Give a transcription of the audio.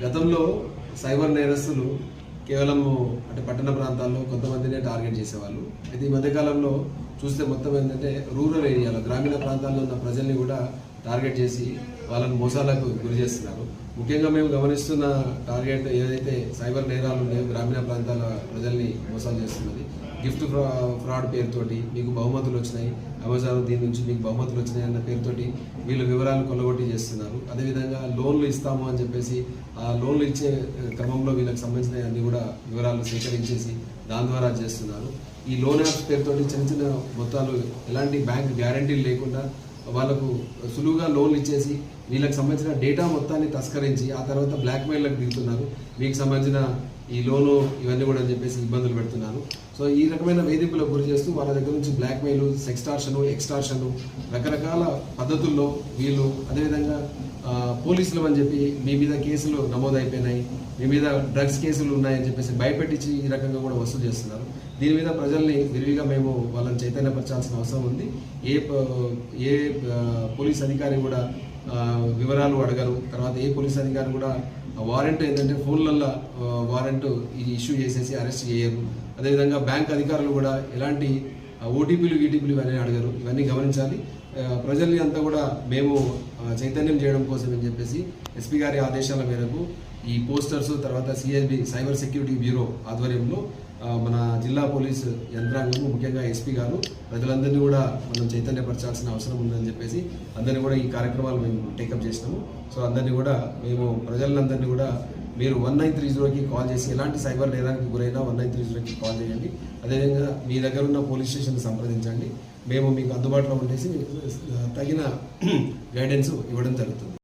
గతంలో సైబర్ నేరస్తులు కేవలం అంటే పట్టణ ప్రాంతాల్లో కొంతమందినే టార్గెట్ చేసేవాళ్ళు. అయితే ఈ మధ్యకాలంలో చూస్తే మొత్తం ఏంటంటే రూరల్ ఏరియాలో గ్రామీణ ప్రాంతాల్లో ఉన్న ప్రజల్ని కూడా టార్గెట్ చేసి వాళ్ళని మోసాలకు గురి చేస్తున్నారు. ముఖ్యంగా మేము గమనిస్తున్న టార్గెట్ ఏదైతే సైబర్ నేరాలు ఉన్నాయో గ్రామీణ ప్రాంతాల ప్రజల్ని మోసాలు చేస్తున్నది. గిఫ్ట్ ఫ్రాడ్ పేరుతోటి మీకు బహుమతులు వచ్చినాయి, అమెజాన్ దీని నుంచి మీకు బహుమతులు వచ్చినాయి అన్న పేరుతోటి వీళ్ళు వివరాలు కొల్లగొట్టి చేస్తున్నారు. అదేవిధంగా లోన్లు ఇస్తాము అని చెప్పేసి ఆ లోన్లు ఇచ్చే క్రమంలో వీళ్ళకి సంబంధించిన అన్ని కూడా వివరాలు సేకరించేసి దాని ద్వారా చేస్తున్నారు. ఈ లోన్ యాప్స్ పేరుతోటి చిన్న చిన్న మొత్తాలు ఎలాంటి బ్యాంక్ గ్యారంటీలు లేకుండా వాళ్ళకు సులువుగా లోన్లు ఇచ్చేసి వీళ్ళకి సంబంధించిన డేటా మొత్తాన్ని తస్కరించి ఆ తర్వాత బ్లాక్మెయిల్లకు దిగుతున్నారు. మీకు సంబంధించిన ఈ లోను ఇవన్నీ కూడా అని చెప్పేసి ఇబ్బందులు పెడుతున్నారు. సో ఈ రకమైన వేధింపులకు గురి చేస్తూ వాళ్ళ దగ్గర నుంచి బ్లాక్మెయిల్, సెక్స్టార్షను, ఎక్స్టార్షను రకరకాల పద్ధతుల్లో వీళ్ళు అదేవిధంగా పోలీసులు అని చెప్పి మీ మీద కేసులు నమోదైపోయినాయి, మీ మీద డ్రగ్స్ కేసులు ఉన్నాయని చెప్పేసి భయపెట్టించి ఈ రకంగా కూడా వసూలు చేస్తున్నారు. దీని మీద ప్రజల్ని విరివిగా మేము వాళ్ళని చైతన్యపరచాల్సిన అవసరం ఉంది. ఏ పోలీస్ అధికారి కూడా వివరాలు అడగరు. తర్వాత ఏ పోలీస్ అధికారి కూడా వారెంట్ ఏంటంటే ఫోన్లల్లో వారెంట్ ఇష్యూ చేసేసి అరెస్ట్ చేయరు. అదేవిధంగా బ్యాంక్ అధికారులు కూడా ఎలాంటి ఓటీపీలు ఇవన్నీ అడగరు. ఇవన్నీ గమనించాలి. ప్రజల్ని అంతా కూడా మేము చైతన్యం చేయడం కోసం అని చెప్పేసి ఎస్పీ గారి ఆదేశాల మేరకు ఈ పోస్టర్స్ తర్వాత సిఎస్బి సైబర్ సెక్యూరిటీ బ్యూరో ఆధ్వర్యంలో మన జిల్లా పోలీసు యంత్రాంగము ముఖ్యంగా ఎస్పీ గారు ప్రజలందరినీ కూడా మనం చైతన్యపరచాల్సిన అవసరం ఉందని చెప్పేసి అందరినీ కూడా ఈ కార్యక్రమాలు మేము టేకప్ చేసినాము. సో అందరినీ కూడా మేము ప్రజలందరినీ కూడా మీరు 1930కి కాల్ చేసి ఎలాంటి సైబర్ నేరానికి గురైనా 1930కి కాల్ చేయండి. అదేవిధంగా మీ దగ్గర ఉన్న పోలీస్ స్టేషన్ సంప్రదించండి. మేము మీకు అందుబాటులో ఉండేసి తగిన గైడెన్స్ ఇవ్వడం జరుగుతుంది.